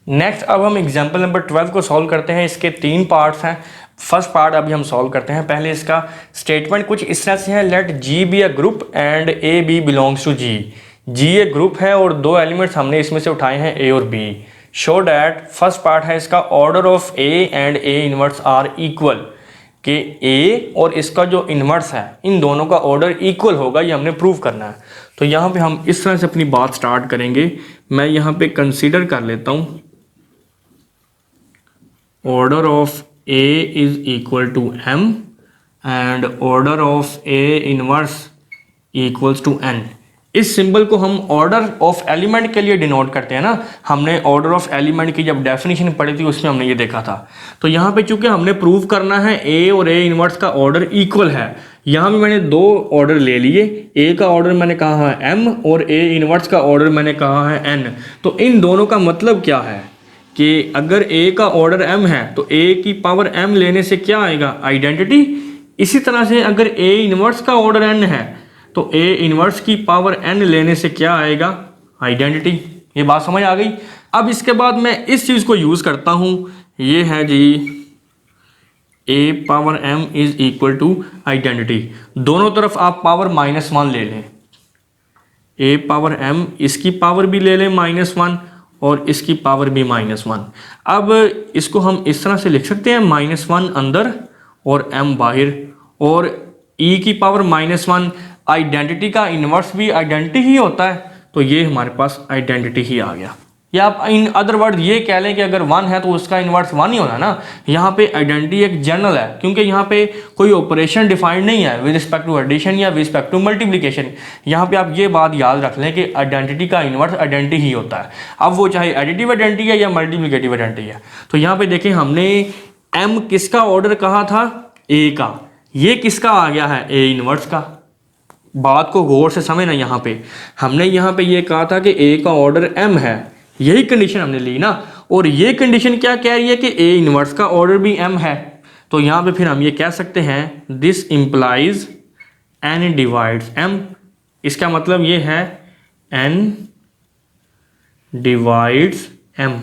Next अब हम example number 12 को सॉल्व करते हैं। इसके 3 पार्ट्स हैं। फर्स्ट पार्ट अभी हम सॉल्व करते हैं। पहले इसका स्टेटमेंट कुछ इस तरह से है, let G be a group and A B belongs to G. G एक ग्रुप है और 2 एलिमेंट्स हमने इसमें से उठाए हैं ए और B. Show that, first part है इसका, order of A and A inverse are equal, कि ए और इसका जो इन्वर्स है इन दोनों का ऑर्डर इक्वल होगा, ये हमने प्रूव करना है। तो यहाँ पे हम इस तरह से अपनी बात स्टार्ट करेंगे। मैं यहाँ पे कंसीडर कर लेता हूँ order of A is equal to M and order of A inverse equals to N। इस सिंबल को हम ऑर्डर ऑफ एलिमेंट के लिए डिनोट करते हैं ना। हमने ऑर्डर ऑफ एलिमेंट की जब डेफिनेशन पढ़ी थी उसमें हमने ये देखा था। तो यहाँ पे चूंकि हमने प्रूव करना है ए और ए इनवर्स का ऑर्डर इक्वल है, यहाँ भी मैंने 2 ऑर्डर ले लिए। ए का ऑर्डर मैंने कहा है एम और ए इनवर्स का ऑर्डर मैंने कहा है एन। तो इन दोनों का मतलब क्या है कि अगर a का ऑर्डर m है तो a की पावर m लेने से क्या आएगा, आइडेंटिटी। इसी तरह से अगर a इनवर्स का ऑर्डर n है तो a इनवर्स की पावर n लेने से क्या आएगा, आइडेंटिटी। ये बात समझ आ गई। अब इसके बाद मैं इस चीज़ को यूज़ करता हूँ, ये है जी a power m is equal to identity. दोनों तरफ आप पावर -1 ले लें, a पावर m इसकी पावर भी ले लें -1 और इसकी पावर भी -1। अब इसको हम इस तरह से लिख सकते हैं, -1 अंदर और m बाहर, और e की पावर -1। आइडेंटिटी का इन्वर्स भी आइडेंटिटी ही होता है, तो ये हमारे पास आइडेंटिटी ही आ गया। या आप इन अदर वर्ड ये कह लें कि अगर 1 है तो उसका इन्वर्स 1 ही होना ना। यहाँ पे आइडेंटिटी एक जनरल है, क्योंकि यहाँ पे कोई ऑपरेशन डिफाइंड नहीं है विद रिस्पेक्ट टू एडिशन या विद रिस्पेक्ट टू मल्टीप्लिकेशन। यहाँ पे आप ये बात याद रख लें कि आइडेंटिटी का इन्वर्स आइडेंटिटी ही होता है। अब वो चाहे एडिटिव आइडेंटिटी है या मल्टीप्लिकेटिव आइडेंटिटी है। तो यहाँ पे देखें, हमने एम किसका ऑर्डर कहा था, ए का। ये किसका आ गया है, ए इनवर्स का। बात को गौर से समझना। यहाँ पे हमने यहाँ पे ये कहा था कि ए का ऑर्डर एम है, यही कंडीशन हमने ली ना। और ये कंडीशन क्या कह रही है कि ए इनवर्स का ऑर्डर भी एम है। तो यहाँ पे फिर हम ये कह सकते हैं this implies n divides m. इसका मतलब ये है एन डिवाइड्स एम।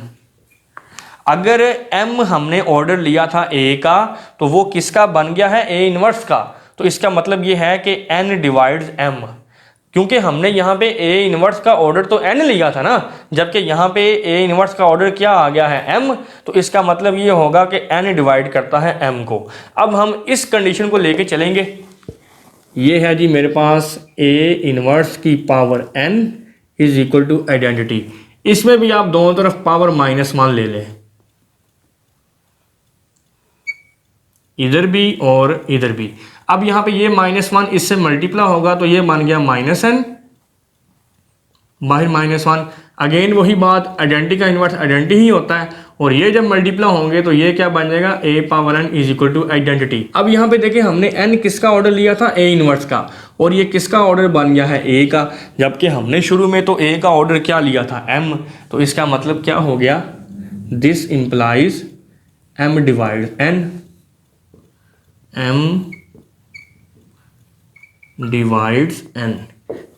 अगर m हमने ऑर्डर लिया था a का तो वो किसका बन गया है, a इनवर्स का। तो इसका मतलब ये है कि n डिवाइड्स m, क्योंकि हमने यहाँ पे a इनवर्स का ऑर्डर तो n लिया था ना, जबकि यहाँ पे a इनवर्स का ऑर्डर क्या आ गया है, m। तो इसका मतलब ये होगा कि n डिवाइड करता है m को। अब हम इस कंडीशन को लेके चलेंगे। ये है जी मेरे पास a इनवर्स की power n is equal to identity. इसमें भी आप दोनों तरफ पावर -1 ले लें, इधर भी और इधर भी। अब यहाँ पे ये -1 इससे मल्टीप्लाई होगा तो ये बन गया -n, बाहर -1। अगेन वही बात, आइडेंटिटी का इन्वर्स आइडेंटिटी ही होता है, और ये जब मल्टीप्लाई होंगे तो ये क्या बन जाएगा, a power n is equal to identity. अब यहाँ पे देखिए, हमने n किसका ऑर्डर लिया था, a इनवर्स का, और ये किसका ऑर्डर बन गया है, a का। जबकि हमने शुरू में तो a का ऑर्डर क्या लिया था, m। तो इसका मतलब क्या हो गया, this implies m divide n, m divides n।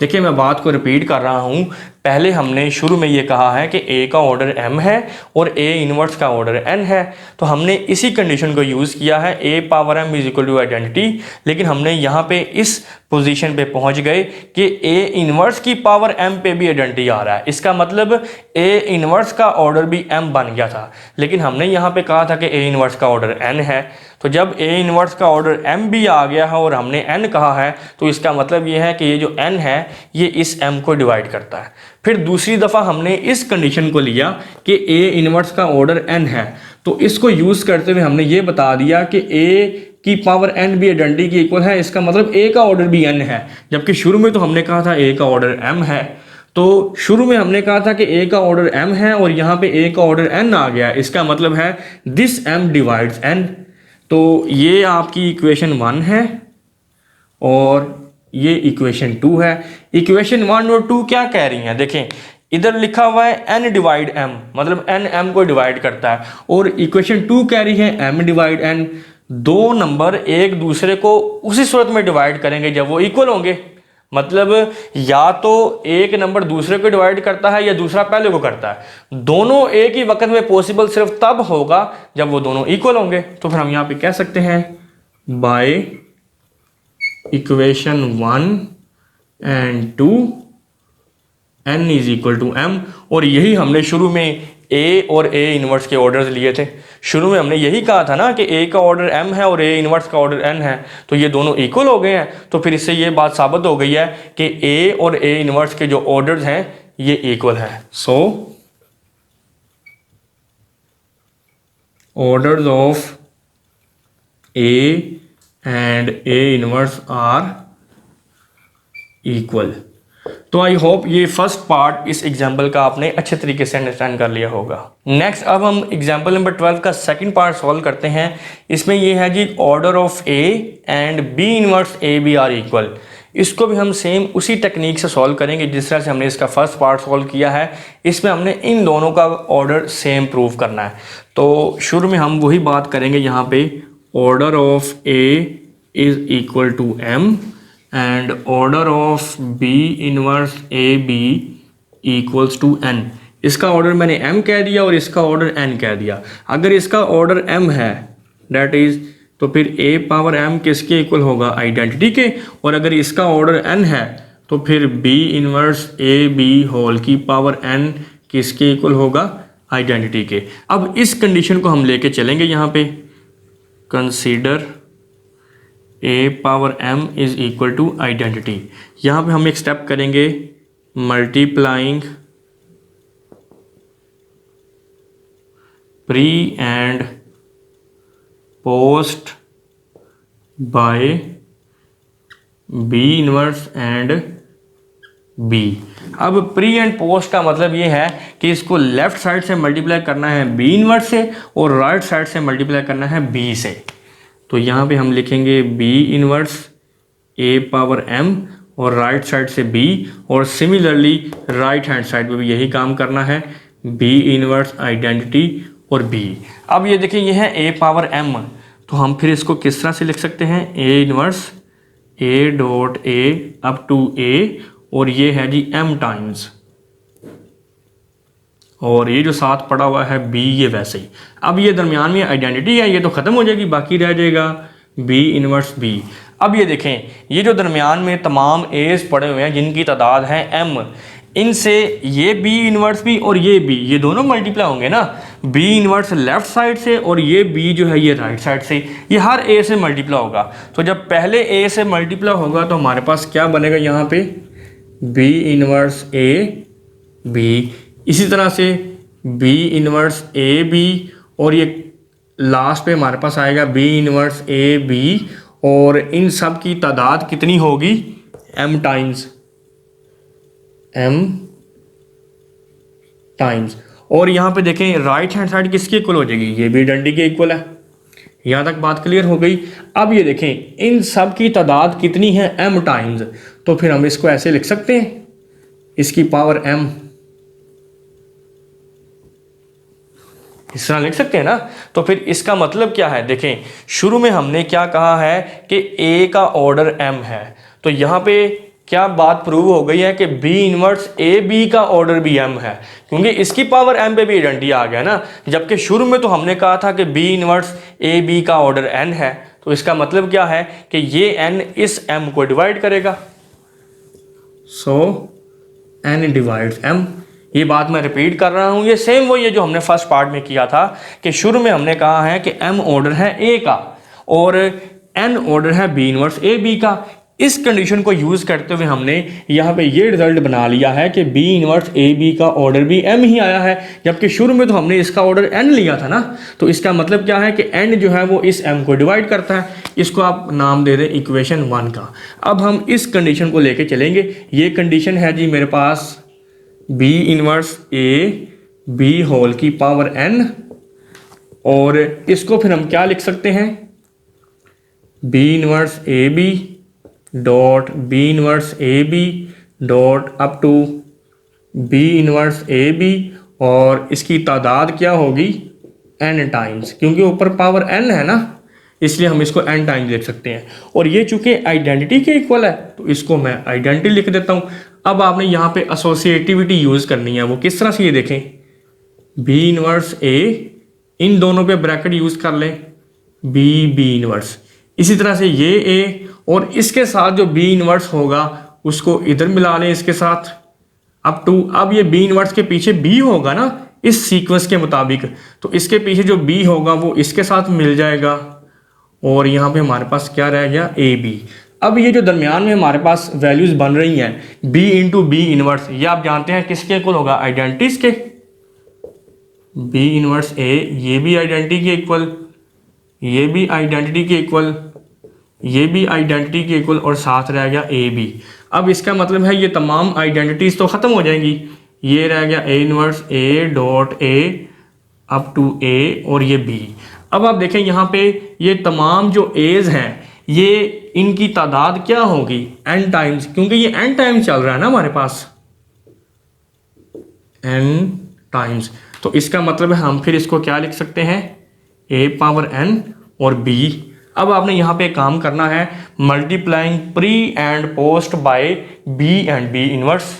देखिए मैं बात को रिपीट कर रहा हूँ। पहले हमने शुरू में ये कहा है कि a का ऑर्डर m है और a इनवर्स का ऑर्डर n है। तो हमने इसी कंडीशन को यूज़ किया है, a power m is equal to identity. लेकिन हमने यहाँ पे इस पोजीशन पे पहुँच गए कि a इनवर्स की पावर m पे भी आइडेंटिटी आ रहा है। इसका मतलब a इनवर्स का ऑर्डर भी m बन गया था, लेकिन हमने यहाँ पे कहा था कि a इनवर्स का ऑर्डर n है। तो जब a इनवर्स का ऑर्डर m भी आ गया है और हमने n कहा है, तो इसका मतलब ये है कि ये जो n है ये इस m को डिवाइड करता है। फिर दूसरी दफ़ा हमने इस कंडीशन को लिया कि a इनवर्स का ऑर्डर n है, तो इसको यूज़ करते हुए हमने ये बता दिया कि a की पावर n भी आइडेंटिटी की इक्वल है। इसका मतलब a का ऑर्डर भी n है, जबकि शुरू में तो हमने कहा था a का ऑर्डर m है। तो शुरू में हमने कहा था कि a का ऑर्डर m है और यहाँ पे a का ऑर्डर n आ गया। इसका मतलब है दिस m डिवाइड्स n। तो ये आपकी इक्वेशन 1 है और ये इक्वेशन 2 है। इक्वेशन 1 और 2 क्या कह रही हैं, देखें इधर लिखा हुआ है n डिवाइड m, मतलब n m को डिवाइड करता है, और इक्वेशन 2 कह रही है m डिवाइड n। दो नंबर एक दूसरे को उसी सूरत में डिवाइड करेंगे जब वो इक्वल होंगे। मतलब या तो एक नंबर दूसरे को डिवाइड करता है या दूसरा पहले को करता है। दोनों एक ही वक्त में पॉसिबल सिर्फ तब होगा जब वो दोनों इक्वल होंगे। तो फिर हम यहाँ पे कह सकते हैं by equation 1 and 2 n is equal to m। और यही हमने शुरू में a और a इनवर्स के ऑर्डर्स लिए थे। शुरू में हमने यही कहा था ना कि a का ऑर्डर m है और a इनवर्स का ऑर्डर n है, तो ये दोनों इक्वल हो गए हैं। तो फिर इससे ये बात साबित हो गई है कि a और a इनवर्स के जो ऑर्डर्स हैं ये इक्वल है। So orders of a and a inverse are equal. तो आई होप ये फर्स्ट पार्ट इस एग्जाम्पल का आपने अच्छे तरीके से अंडरस्टैंड कर लिया होगा। नेक्स्ट अब हम एग्जाम्पल नंबर 12 का सेकंड पार्ट सॉल्व करते हैं। इसमें ये है G order of A and B inverse A B are equal. इसको भी हम सेम उसी टेक्निक से सॉल्व करेंगे जिस तरह से हमने इसका फर्स्ट पार्ट सॉल्व किया है। इसमें हमने इन दोनों का ऑर्डर सेम प्रूव करना है। तो शुरू में हम वही बात करेंगे यहाँ पे, order of A is equal to M and order of b inverse a b equals to n। इसका ऑर्डर मैंने m कह दिया और इसका ऑर्डर n कह दिया। अगर इसका ऑर्डर m है डेट इज, तो फिर a पावर m किसके इक्वल होगा, आइडेंटिटी के। और अगर इसका ऑर्डर n है तो फिर b inverse a b whole की पावर n किसके इक्वल होगा, आइडेंटिटी के। अब इस कंडीशन को हम लेके चलेंगे यहाँ पे, consider a power m is equal to identity. यहाँ पे हम एक स्टेप करेंगे, multiplying pre and post by b inverse and b। अब प्री एंड पोस्ट का मतलब ये है कि इसको लेफ्ट साइड से मल्टीप्लाई करना है b इनवर्स से और राइट साइड से मल्टीप्लाई करना है b से। तो यहाँ पे हम लिखेंगे b inverse a power m और राइट साइड से b, और सिमिलरली राइट हैंड साइड पे भी यही काम करना है, b इनवर्स आइडेंटिटी और b। अब ये देखिए ये है a पावर m, तो हम फिर इसको किस तरह से लिख सकते हैं, a inverse a dot a up to a, और ये है जी m टाइम्स, और ये जो साथ पड़ा हुआ है b ये वैसे ही। अब ये दरमियान में आइडेंटिटी है, ये तो ख़त्म हो जाएगी, बाकी रह जाएगा b इनवर्स b। अब ये देखें ये जो दरमियान में तमाम एज पड़े हुए हैं जिनकी तादाद है m, इनसे ये b इनवर्स b और ये b ये दोनों मल्टीप्लाई होंगे ना, b इनवर्स लेफ्ट साइड से और ये b जो है ये राइट साइड से, ये हर a से मल्टीप्लाई होगा। तो जब पहले a से मल्टीप्लाई होगा तो हमारे पास क्या बनेगा यहाँ पे, b इनवर्स a b। इसी तरह से b इनवर्स ए बी, और ये लास्ट पे हमारे पास आएगा b इनवर्स ए बी, और इन सब की तादाद कितनी होगी, m टाइम्स और यहाँ पे देखें राइट हैंड साइड किसके इक्वल हो जाएगी, ये भी आइडेंटिटी के इक्वल है। यहाँ तक बात क्लियर हो गई। अब ये देखें इन सब की तादाद कितनी है, m टाइम्स, तो फिर हम इसको ऐसे लिख सकते हैं, इसकी पावर m, इस तरह लिख सकते हैं ना। तो फिर इसका मतलब क्या है, देखें शुरू में हमने क्या कहा है कि a का ऑर्डर m है, तो यहाँ पे क्या बात प्रूव हो गई है कि b इनवर्स a b का ऑर्डर भी m है, क्योंकि इसकी पावर m पे भी आइडेंटिटी आ गया ना। जबकि शुरू में तो हमने कहा था कि b इनवर्स a b का ऑर्डर n है, तो इसका मतलब क्या है कि ये n इस m को डिवाइड करेगा। सो n डिवाइड्स m। ये बात मैं रिपीट कर रहा हूँ, ये सेम वही है जो हमने फर्स्ट पार्ट में किया था कि शुरू में हमने कहा है कि m ऑर्डर है a का और n ऑर्डर है b इनवर्स a b का। इस कंडीशन को यूज़ करते हुए हमने यहाँ पे ये रिजल्ट बना लिया है कि b इनवर्स a b का ऑर्डर भी m ही आया है, जबकि शुरू में तो हमने इसका ऑर्डर n लिया था ना। तो इसका मतलब क्या है कि n जो है वो इस m को डिवाइड करता है। इसको आप नाम दे दें इक्वेशन 1 का। अब हम इस कंडीशन को लेके चलेंगे। ये कंडीशन है जी मेरे पास b inverse a b whole की पावर n, और इसको फिर हम क्या लिख सकते हैं, b inverse a b dot b inverse a b dot up to b inverse a b, और इसकी तादाद क्या होगी n टाइम्स, क्योंकि ऊपर पावर n है ना, इसलिए हम इसको n टाइम्स लिख सकते हैं। और ये चूंकि आइडेंटिटी के इक्वल है तो इसको मैं आइडेंटिटी लिख देता हूँ। अब आपने यहाँ पे एसोसिएटिविटी यूज़ करनी है, वो किस तरह से ये देखें, बी इनवर्स ए, इन दोनों पे ब्रैकेट यूज़ कर लें, बी इनवर्स, इसी तरह से ये ए और इसके साथ जो बी इनवर्स होगा उसको इधर मिला लें इसके साथ अब टू। अब ये बी इनवर्स के पीछे बी होगा ना इस सीक्वेंस के मुताबिक, तो इसके पीछे जो बी होगा वो इसके साथ मिल जाएगा और यहाँ पे हमारे पास क्या रह गया, ए बी। अब ये जो दरमियान में हमारे पास वैल्यूज बन रही हैं बी इंटू बी इनवर्स, ये आप जानते हैं किसके इक्वल होगा, आइडेंटिटीज के। बी इनवर्स ए ये भी आइडेंटिटी के इक्वल, ये भी आइडेंटिटी के इक्वल, ये भी आइडेंटिटी के इक्वल और साथ रह गया ए बी। अब इसका मतलब है ये तमाम आइडेंटिटीज तो ख़त्म हो जाएंगी, ये रह गया A inverse A dot A up to A और ये बी। अब आप देखें यहाँ पे ये तमाम जो एज हैं ये इनकी तादाद क्या होगी, n टाइम्स, क्योंकि ये n टाइम्स चल रहा है ना हमारे पास, n टाइम्स। तो इसका मतलब है हम फिर इसको क्या लिख सकते हैं, a पावर n और b। अब आपने यहाँ पे काम करना है, multiplying pre and post by b and b inverse,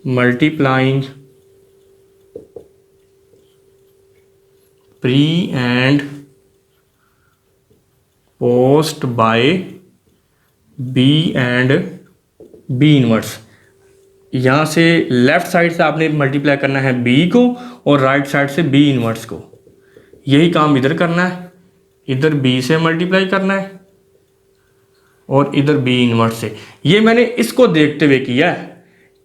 multiplying pre and post by B and B inverse. यहाँ से लेफ्ट साइड से आपने मल्टीप्लाई करना है बी को और राइट साइड से बी इनवर्स को। यही काम इधर करना है, इधर बी से मल्टीप्लाई करना है और इधर बी इनवर्स से। ये मैंने इसको देखते हुए किया है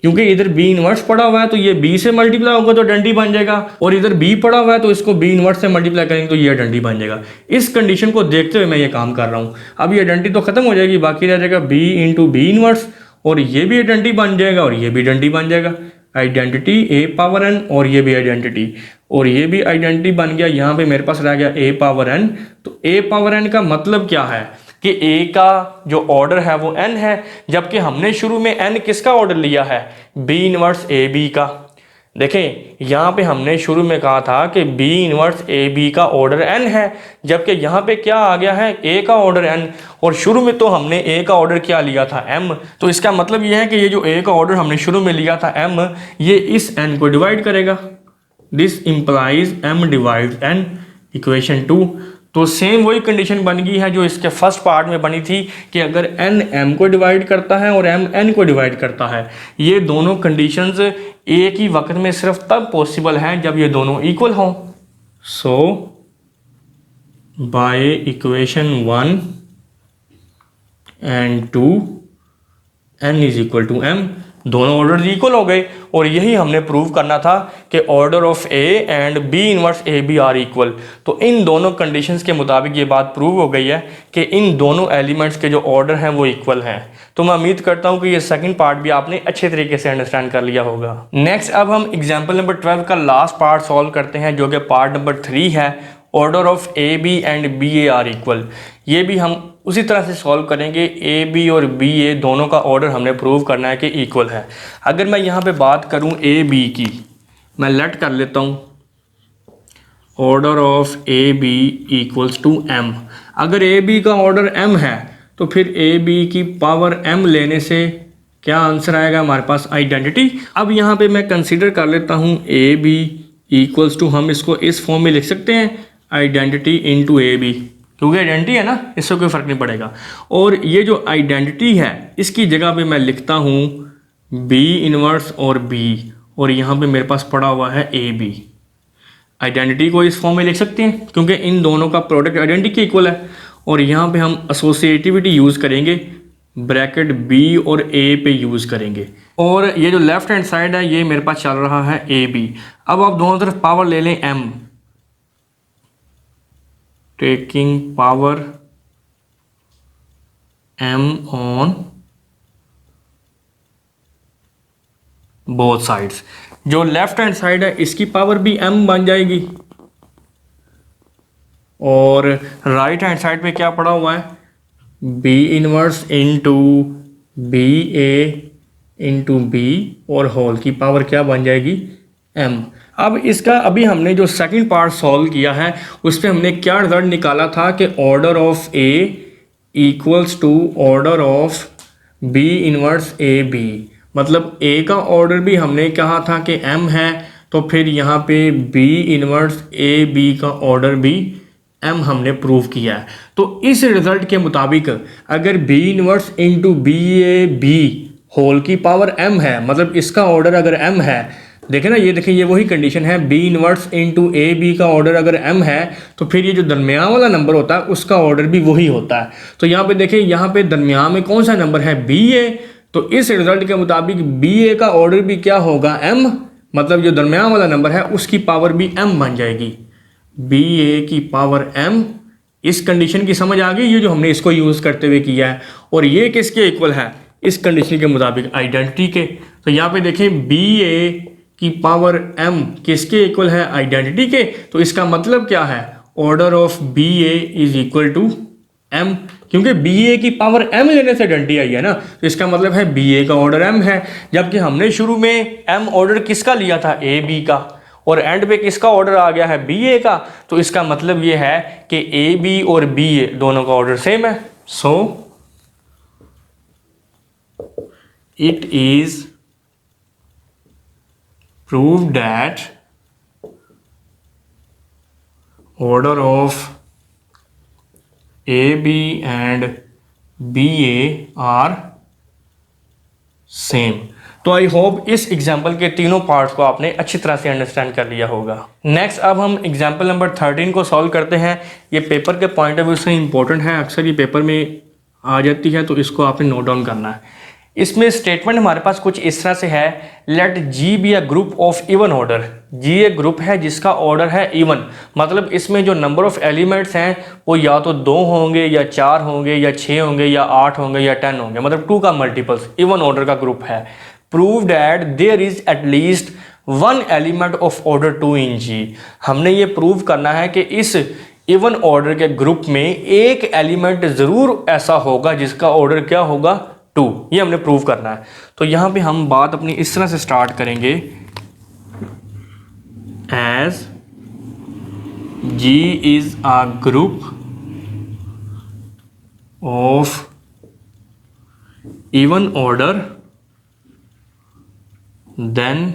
क्योंकि इधर बी इनवर्स पड़ा हुआ है तो ये बी से मल्टीप्लाई होगा तो आइडेंटिटी बन जाएगा, और इधर बी पड़ा हुआ है तो इसको बी इनवर्स से मल्टीप्लाई करेंगे तो ये आइडेंटिटी बन जाएगा। इस कंडीशन को देखते हुए मैं ये काम कर रहा हूँ। अब ये आइडेंटिटी तो खत्म हो जाएगी, बाकी रह जाएगा बी इंटू बी इनवर्स और ये भी आइडेंटिटी बन जाएगा और ये भी आइडेंटिटी बन जाएगा, आइडेंटिटी ए पावर एन और ये भी आइडेंटिटी और ये भी आइडेंटिटी बन गया। यहाँ पे मेरे पास रह गया ए पावर एन। तो ए पावर एन का मतलब क्या है कि ए का जो ऑर्डर है वो n है, जबकि हमने शुरू में n किसका ऑर्डर लिया है, b इनवर्स ए बी का। देखें यहाँ पे हमने शुरू में कहा था कि b इनवर्स ए बी का ऑर्डर n है, जबकि यहाँ पे क्या आ गया है, a का ऑर्डर n, और शुरू में तो हमने a का ऑर्डर क्या लिया था, m। तो इसका मतलब ये है कि ये जो a का ऑर्डर हमने शुरू में लिया था m, ये इस n को डिवाइड करेगा। This implies m divide n, equation 2। तो सेम वही कंडीशन बन गई है जो इसके फर्स्ट पार्ट में बनी थी कि अगर n m को डिवाइड करता है और m n को डिवाइड करता है, ये दोनों कंडीशंस एक ही वक्त में सिर्फ तब पॉसिबल हैं जब ये दोनों इक्वल हों। So by equation 1 and 2 n is equal to m, दोनों ऑर्डर इक्वल हो गए। और यही हमने प्रूव करना था कि order of A and B inverse A B are equal. तो इन दोनों कंडीशंस के मुताबिक ये बात प्रूव हो गई है कि इन दोनों एलिमेंट्स के जो ऑर्डर हैं वो इक्वल हैं। तो मैं उम्मीद करता हूँ कि ये सेकंड पार्ट भी आपने अच्छे तरीके से अंडरस्टैंड कर लिया होगा। नेक्स्ट अब हम एग्जाम्पल नंबर 12 का लास्ट पार्ट सॉल्व करते हैं जो कि पार्ट नंबर 3 है, order of A B and B A are equal. ये भी हम उसी तरह से सॉल्व करेंगे, ए बी और बी ए दोनों का ऑर्डर हमने प्रूव करना है कि इक्वल है। अगर मैं यहाँ पे बात करूँ ए बी की, मैं लेट कर लेता हूँ order of A B equals to M. अगर ए बी का ऑर्डर एम है तो फिर ए बी की पावर एम लेने से क्या आंसर आएगा हमारे पास, आइडेंटिटी। अब यहाँ पे मैं कंसीडर कर लेता हूँ ए बी इक्वल्स टू, हम इसको इस फॉर्म में लिख सकते हैं, आइडेंटिटी इनटू ए बी, क्योंकि आइडेंटिटी है ना, इससे कोई फ़र्क नहीं पड़ेगा। और ये जो आइडेंटिटी है इसकी जगह पे मैं लिखता हूँ बी इनवर्स और बी, और यहाँ पे मेरे पास पड़ा हुआ है ए बी। आइडेंटिटी को इस फॉर्म में लिख सकते हैं क्योंकि इन दोनों का प्रोडक्ट आइडेंटिटी के इक्वल है। और यहाँ पे हम एसोसिएटिविटी यूज़ करेंगे, ब्रैकेट बी और ए पे यूज़ करेंगे। और ये जो लेफ्ट हैंड साइड है ये मेरे पास चल रहा है ए बी। अब आप दोनों तरफ पावर ले लें m, taking power m on both sides. जो लेफ्ट हैंड साइड है इसकी पावर भी m बन जाएगी, और राइट हैंड साइड पे क्या पड़ा हुआ है, b इनवर्स इंटू बी ए इंटू बी, और होल की पावर क्या बन जाएगी, m। अब इसका अभी हमने जो सेकंड पार्ट सॉल्व किया है उस पर हमने क्या रिजल्ट निकाला था कि order of a equals to order of b inverse A B. मतलब a का ऑर्डर भी हमने कहा था कि m है, तो फिर यहाँ पे b इनवर्स ए बी का ऑर्डर भी m हमने प्रूव किया है। तो इस रिजल्ट के मुताबिक अगर b inverse into B A B whole की पावर m है, मतलब इसका ऑर्डर अगर m है, देखें ना, ये देखें, ये वही कंडीशन है, b inverse into A B का ऑर्डर अगर m है तो फिर ये जो दरमियान वाला नंबर होता है उसका ऑर्डर भी वही होता है। तो यहाँ पे देखें, यहाँ पे दरमियान में कौन सा नंबर है, बी ए। तो इस रिजल्ट के मुताबिक बी ए का ऑर्डर भी क्या होगा, m, मतलब जो दरमियान वाला नंबर है उसकी पावर भी m बन जाएगी, बी ए की पावर m। इस कंडीशन की समझ आ गई, ये जो हमने इसको यूज़ करते हुए किया है। और ये किसके इक्वल है, इस कंडीशन के मुताबिक आइडेंटिटी के। तो यहाँ पे देखें बी ए की पावर m किसके इक्वल है, आइडेंटिटी के। तो इसका मतलब क्या है, order of B A is equal to m, क्योंकि बी ए की पावर m लेने से आइडेंटिटी आई है ना, तो इसका मतलब है बी ए का ऑर्डर m है। जबकि हमने शुरू में m ऑर्डर किसका लिया था, ए बी का, और एंड पे किसका ऑर्डर आ गया है, बी ए का। तो इसका मतलब ये है कि ए बी और बी ए दोनों का ऑर्डर सेम है। So it is proved that order of AB and BA are same. तो आई होप इस एग्जाम्पल के तीनों पार्ट्स को आपने अच्छी तरह से अंडरस्टैंड कर लिया होगा। नेक्स्ट अब हम एग्जाम्पल नंबर 13 को सॉल्व करते हैं। ये पेपर के पॉइंट ऑफ व्यू से इंपॉर्टेंट है, अक्सर ये पेपर में आ जाती है, तो इसको आपने नोट डाउन करना है। इसमें स्टेटमेंट हमारे पास कुछ इस तरह से है, let G be a group of even order. G एक ग्रुप है जिसका ऑर्डर है इवन, मतलब इसमें जो नंबर ऑफ एलिमेंट्स हैं वो या तो 2 होंगे या 4 होंगे या 6 होंगे या 8 होंगे या 10 होंगे, मतलब 2 का मल्टीपल्स, इवन ऑर्डर का ग्रुप है। Prove that there is at least 1 element of order 2 in जी। हमने ये प्रूव करना है कि इस इवन ऑर्डर के ग्रुप में एक एलिमेंट जरूर ऐसा होगा जिसका ऑर्डर क्या होगा, 2। ये हमने प्रूव करना है। तो यहां पे हम बात अपनी इस तरह से स्टार्ट करेंगे, as G is a group of even order, then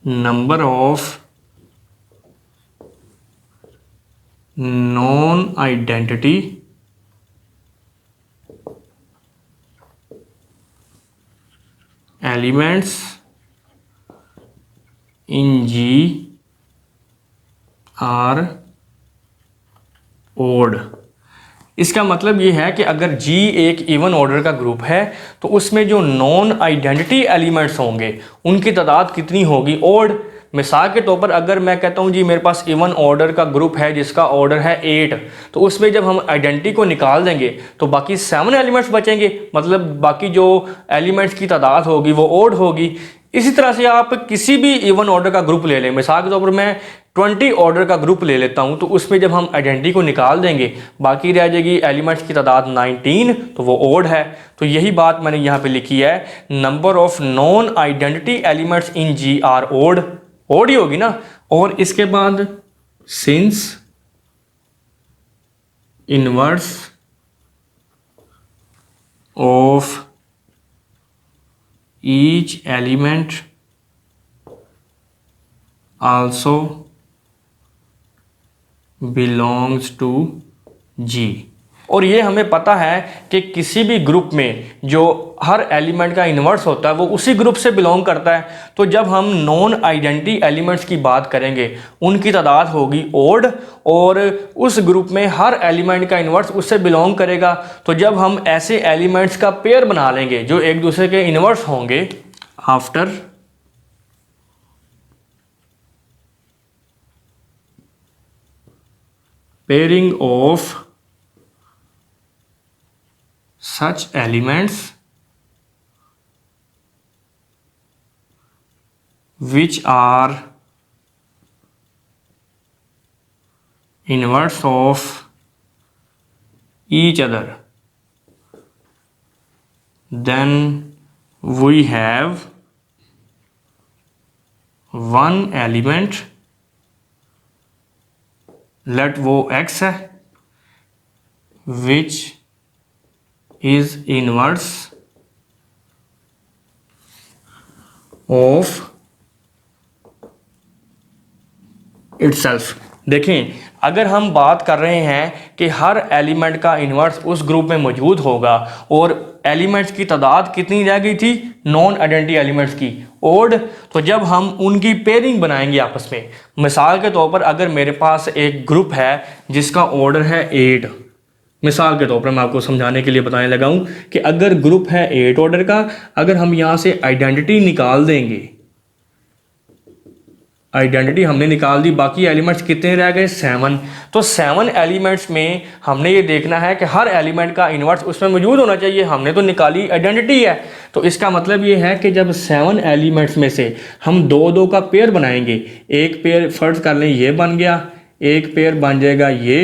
number of non identity elements in G are odd. इसका मतलब ये है कि अगर G एक इवन ऑर्डर का ग्रुप है तो उसमें जो नॉन आइडेंटिटी एलिमेंट्स होंगे उनकी तादाद कितनी होगी, ओड। मिसाल के तौर पर अगर मैं कहता हूँ जी मेरे पास इवन ऑर्डर का ग्रुप है जिसका ऑर्डर है 8, तो उसमें जब हम आइडेंटिटी को निकाल देंगे तो बाकी 7 एलिमेंट्स बचेंगे, मतलब बाकी जो एलिमेंट्स की तादाद होगी वो ओड होगी। इसी तरह से आप किसी भी इवन ऑर्डर का ग्रुप ले लें, मिसाल के तौर पर मैं 20 ऑर्डर का ग्रुप ले लेता हूं, तो उसमें जब हम आइडेंटिटी को निकाल देंगे बाकी रह जाएगी एलिमेंट्स की तादाद 19, तो वो ओड है। तो यही बात मैंने यहाँ पे लिखी है, number of non identity elements in G are odd, odd ही होगी ना। और इसके बाद since inverse of each element also belongs to G। और ये हमें पता है कि किसी भी ग्रुप में जो हर एलिमेंट का इन्वर्स होता है वो उसी ग्रुप से बिलोंग करता है। तो जब हम नॉन आइडेंटिटी एलिमेंट्स की बात करेंगे उनकी तादाद होगी ओड, और उस ग्रुप में हर एलिमेंट का इन्वर्स उससे बिलोंग करेगा। तो जब हम ऐसे एलिमेंट्स का पेयर बना लेंगे जो एक दूसरे के इन्वर्स होंगे, after pairing of such elements which are inverse of each other, then we have one element, let वो x है, which is inverse of itself. देखें, अगर हम बात कर रहे हैं कि हर एलिमेंट का इन्वर्स उस ग्रुप में मौजूद होगा और एलिमेंट्स की तादाद कितनी रह गई थी नॉन आइडेंटिटी एलिमेंट्स की, ओड, तो जब हम उनकी पेयरिंग बनाएंगे आपस में, मिसाल के तौर पर अगर मेरे पास एक ग्रुप है जिसका ऑर्डर है 8, मिसाल के तौर पर मैं आपको समझाने के लिए बताने लगा हूं कि अगर ग्रुप है 8 ऑर्डर का, अगर हम यहां से आइडेंटिटी निकाल देंगे, आइडेंटिटी हमने निकाल दी, बाकी एलिमेंट्स कितने रह गए 7, तो 7 एलिमेंट्स में हमने ये देखना है कि हर एलिमेंट का इन्वर्स उसमें मौजूद होना चाहिए। हमने तो निकाली आइडेंटिटी है, तो इसका मतलब ये है कि जब 7 एलिमेंट्स में से हम 2-2 का पेयर बनाएंगे, एक पेयर फर्ज कर लें ये बन गया, एक पेयर बन जाएगा ये,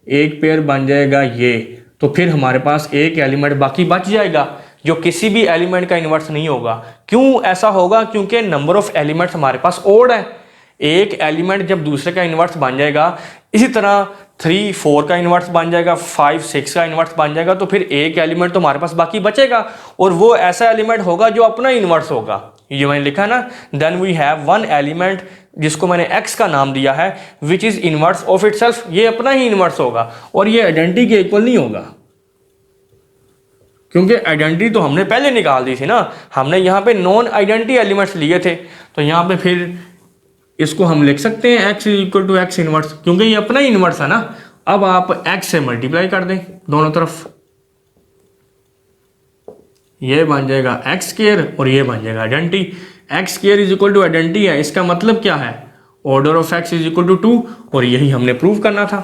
एक पेयर बन जाएगा ये, तो फिर हमारे पास एक एलिमेंट बाकी बच जाएगा जो किसी भी एलिमेंट का इन्वर्स नहीं होगा। क्यों ऐसा होगा? क्योंकि नंबर ऑफ एलिमेंट्स हमारे पास ओड है। एक एलिमेंट जब दूसरे का इन्वर्स बन जाएगा, इसी तरह 3-4 का इन्वर्स बन जाएगा, 5-6 का इन्वर्स बन जाएगा, तो फिर एक एलिमेंट तो हमारे पास बाकी बचेगा और वो ऐसा एलिमेंट होगा जो अपना इन्वर्स होगा। ये मैंने लिखा ना, then we have one element जिसको मैंने x का नाम दिया है, which is inverse of itself, ये अपना ही इन्वर्स होगा और ये आइडेंटिटी के इक्वल नहीं होगा, क्योंकि आइडेंटिटी तो हमने पहले निकाल दी थी ना, हमने यहाँ पे नॉन आइडेंटिटी एलिमेंट्स लिए थे, तो यहाँ पे फिर इसको हम लिख सकते हैं x is equal to x inverse, क्योंकि ये अपना ही इनवर्स है ना। अब आप x से मल्टीप्लाई कर दें दोनों तरफ, ये बन जाएगा एक्स स्क्वायर और ये बन जाएगा identity. X square is equal to identity है, इसका मतलब क्या है? Order of x is equal to 2, और यही हमने प्रूव करना था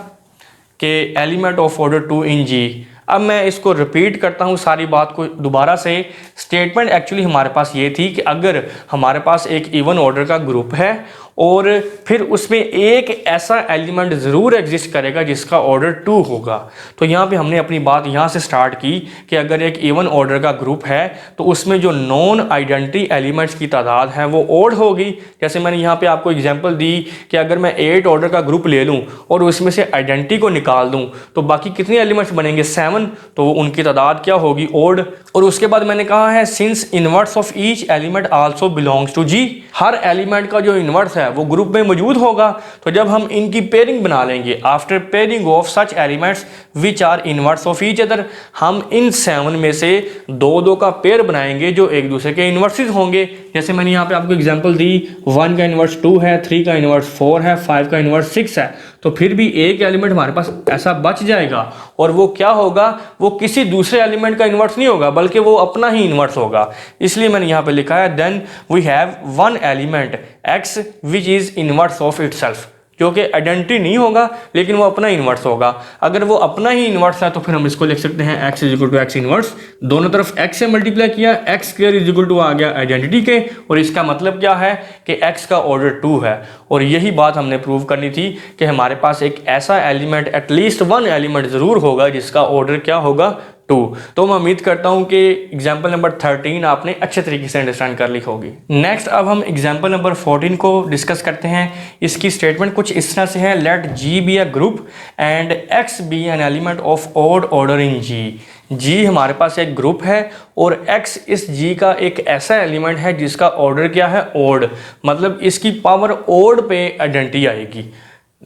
कि element of order 2 in G। अब मैं इसको रिपीट करता हूँ सारी बात को दोबारा से। स्टेटमेंट एक्चुअली हमारे पास ये थी कि अगर हमारे पास एक इवन ऑर्डर का ग्रुप है और फिर उसमें एक ऐसा एलिमेंट ज़रूर एग्जिस्ट करेगा जिसका ऑर्डर 2 होगा, तो यहाँ पे हमने अपनी बात यहाँ से स्टार्ट की कि अगर एक इवन ऑर्डर का ग्रुप है तो उसमें जो नॉन आइडेंटिटी एलिमेंट्स की तादाद है वो ओड होगी। जैसे मैंने यहाँ पे आपको एग्जांपल दी कि अगर मैं 8 ऑर्डर का ग्रुप ले लूँ और उसमें से आइडेंटिटी को निकाल दूँ तो बाकी कितने एलिमेंट्स बनेंगे 7, तो उनकी तादाद क्या होगी? ओड। और उसके बाद मैंने कहा है since inverse of each element also belongs to G, हर एलिमेंट का जो इनवर्स है वो ग्रुप में मौजूद होगा, तो जब हम इनकी पेयरिंग बना लेंगे, after pairing of such elements which are inverse of each other, हम इन 7 में से 2-2 का पेयर बनाएंगे जो एक दूसरे के इनवर्सेस होंगे। जैसे मैंने यहाँ पे आपको एग्जांपल दी, 1 का इनवर्स 2 है, 3 का इनवर्स 4 है, 5 का इनवर्स 6 है, तो फिर भी एक एलिमेंट हमारे पास ऐसा बच जाएगा और वो क्या होगा? वो किसी दूसरे एलिमेंट का इनवर्स नहीं होगा बल्कि वो अपना ही इनवर्स होगा। इसलिए मैंने यहाँ पे लिखा है then we have one element x which is inverse of itself, जो कि आइडेंटिटी नहीं होगा लेकिन वो अपना इनवर्स होगा। अगर वो अपना ही इनवर्स है तो फिर हम इसको लिख सकते हैं x is equal to x inverse, दोनों तरफ x से मल्टीप्लाई किया, x square is equal to आ गया आइडेंटिटी के, और इसका मतलब क्या है कि x का ऑर्डर 2 है। और यही बात हमने प्रूव करनी थी कि हमारे पास एक ऐसा एलिमेंट, एटलीस्ट वन एलिमेंट ज़रूर होगा जिसका ऑर्डर क्या होगा? 2। तो मैं उम्मीद करता हूं कि एग्जाम्पल नंबर 13 आपने अच्छे तरीके से अंडरस्टैंड कर ली होगी। नेक्स्ट अब हम एग्जाम्पल नंबर 14 को डिस्कस करते हैं। इसकी स्टेटमेंट कुछ इस तरह से है, let G be a group and X be an element of odd order in G। G हमारे पास एक ग्रुप है और X इस G का एक ऐसा एलिमेंट है जिसका ऑर्डर क्या है? ऑड, मतलब इसकी पावर ऑड पे आइडेंटिटी आएगी।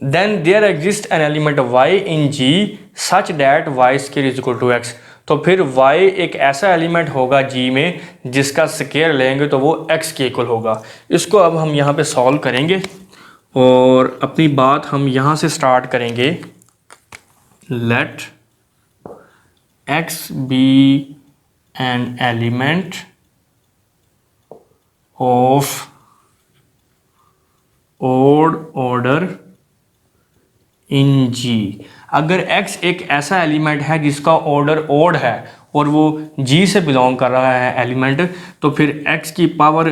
Then there exist an element Y in G such that Y square is equal to X, तो फिर y एक ऐसा एलिमेंट होगा G में जिसका स्क्वायर लेंगे तो वो x के इक्वल होगा। इसको अब हम यहाँ पे सॉल्व करेंगे और अपनी बात हम यहाँ से स्टार्ट करेंगे। Let x be an element of odd order in G। अगर x एक ऐसा एलिमेंट है जिसका ऑर्डर ओड है और वो G से बिलोंग कर रहा है एलिमेंट, तो फिर x की पावर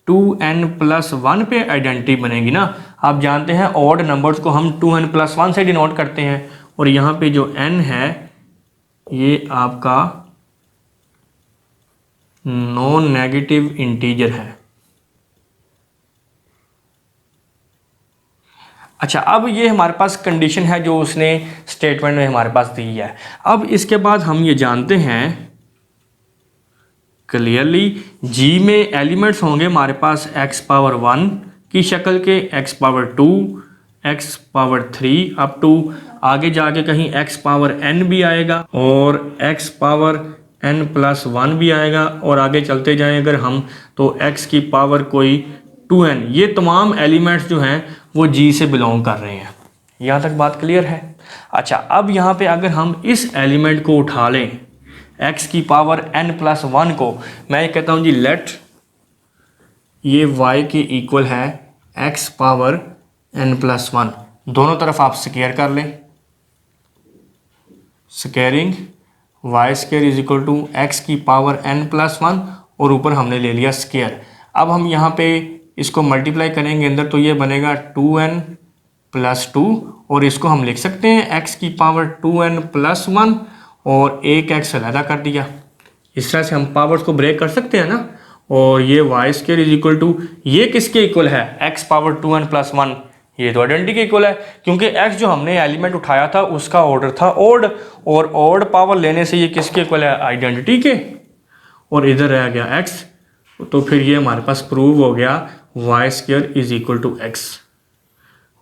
2n+1 पे आइडेंटिटी बनेगी ना। आप जानते हैं ऑड नंबर्स को हम 2n+1 से डिनोट करते हैं, और यहाँ पे जो n है ये आपका नॉन नेगेटिव इंटीजर है। अच्छा, अब ये हमारे पास कंडीशन है जो उसने स्टेटमेंट में हमारे पास दी है। अब इसके बाद हम ये जानते हैं क्लियरली जी में एलिमेंट्स होंगे हमारे पास x पावर 1 की शक्ल के, x power 2, x power 3 up to आगे जाके कहीं x पावर n भी आएगा और x पावर n प्लस 1 भी आएगा और आगे चलते जाएं अगर हम तो x की पावर कोई 2n। ये तमाम एलिमेंट्स जो हैं वो g से बिलोंग कर रहे हैं। यहाँ तक बात क्लियर है। अच्छा, अब यहाँ पे अगर हम इस एलिमेंट को उठा लें x की पावर n प्लस 1 को, मैं ये कहता हूँ जी लेट ये y के इक्वल है x पावर n प्लस 1। दोनों तरफ आप स्क्वायर कर लें, squaring y square is equal to x की पावर n प्लस 1 और ऊपर हमने ले लिया स्क्वायर। अब हम यहाँ पे इसको मल्टीप्लाई करेंगे अंदर तो ये बनेगा 2n प्लस 2 और इसको हम लिख सकते हैं x की पावर 2n प्लस 1 और एक x अलहदा कर दिया। इस तरह से हम पावर्स को ब्रेक कर सकते हैं ना। और ये y square is equal to ये किसके इक्वल है, x पावर 2n प्लस 1, ये तो आइडेंटिटी के इक्वल है क्योंकि x जो हमने एलिमेंट उठाया था उसका ऑर्डर था ओड और ओड पावर लेने से ये किसके इक्वल है, आइडेंटिटी के। और इधर रह गया x, तो फिर ये हमारे पास प्रूव हो गया y square is equal to x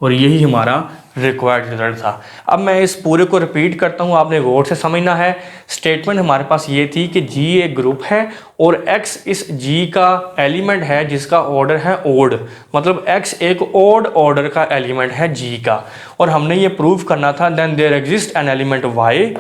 और यही हमारा रिक्वायर्ड रिजल्ट था। अब मैं इस पूरे को रिपीट करता हूँ, आपने गौर से समझना है। स्टेटमेंट हमारे पास ये थी कि G एक ग्रुप है और X इस G का एलिमेंट है जिसका ऑर्डर है ओड, मतलब X एक ओड ऑर्डर का एलिमेंट है G का। और हमने ये प्रूव करना था then there exist an element Y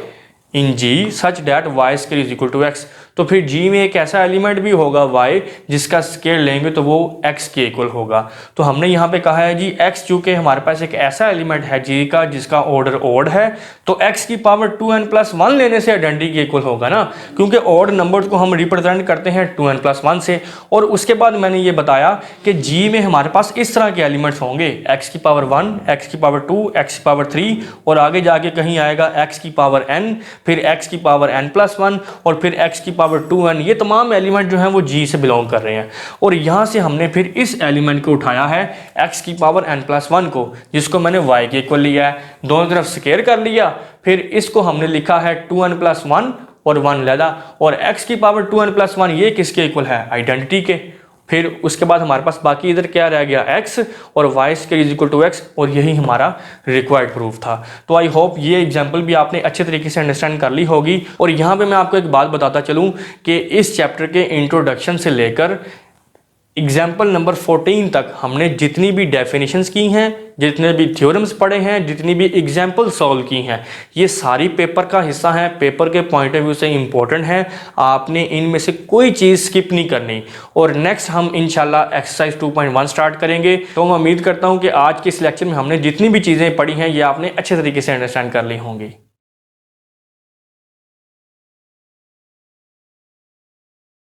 in G such that y square is equal to x। तो फिर G में एक ऐसा एलिमेंट भी होगा y जिसका स्क्वायर लेंगे तो वो x के इक्वल होगा। तो हमने यहाँ पे कहा है जी x चूँकि हमारे पास एक ऐसा एलिमेंट है G का जिसका ऑर्डर ओड है तो x की पावर 2n प्लस 1 लेने से आइडेंटिटी के इक्वल होगा ना, क्योंकि ओड नंबर्स को हम रिप्रेजेंट करते हैं 2n प्लस 1 से। और उसके बाद मैंने ये बताया कि G में हमारे पास इस तरह के एलिमेंट्स होंगे x की पावर 1, x की पावर 2, x की पावर 3 और आगे जाके कहीं आएगा x की पावर n, फिर x की पावर n प्लस 1 और फिर x की पावर 2n। ये तमाम एलिमेंट जो हैं वो G से बिलोंग कर रहे हैं। और यहाँ से हमने फिर इस एलिमेंट को उठाया है x की पावर n प्लस 1 को, जिसको मैंने y के इक्वल लिया है, दोनों तरफ स्क्वायर कर लिया, फिर इसको हमने लिखा है 2n प्लस 1 और 1 लेदा और x की पावर 2n प्लस 1 ये किसके इक्वल है, आइडेंटिटी के। फिर उसके बाद हमारे पास बाकी इधर क्या रह गया x और y square is equal to x और यही हमारा रिक्वायर्ड प्रूफ था। तो आई होप ये एग्जांपल भी आपने अच्छे तरीके से अंडरस्टैंड कर ली होगी। और यहाँ पे मैं आपको एक बात बताता चलूँ कि इस चैप्टर के इंट्रोडक्शन से लेकर एग्जाम्पल नंबर 14 तक हमने जितनी भी डेफिनेशंस की हैं, जितने भी थ्योरम्स पढ़े हैं, जितनी भी एग्जाम्पल सॉल्व की हैं, ये सारी पेपर का हिस्सा है, पेपर के पॉइंट ऑफ व्यू से इम्पोर्टेंट है। आपने इनमें से कोई चीज़ स्किप नहीं करनी। और नेक्स्ट हम इंशाल्लाह एक्सरसाइज 2.1 स्टार्ट करेंगे। तो मैं उम्मीद करता हूँ कि आज के इस लेक्चर में हमने जितनी भी चीज़ें पढ़ी हैं ये आपने अच्छे तरीके से अंडरस्टैंड कर ली होंगी।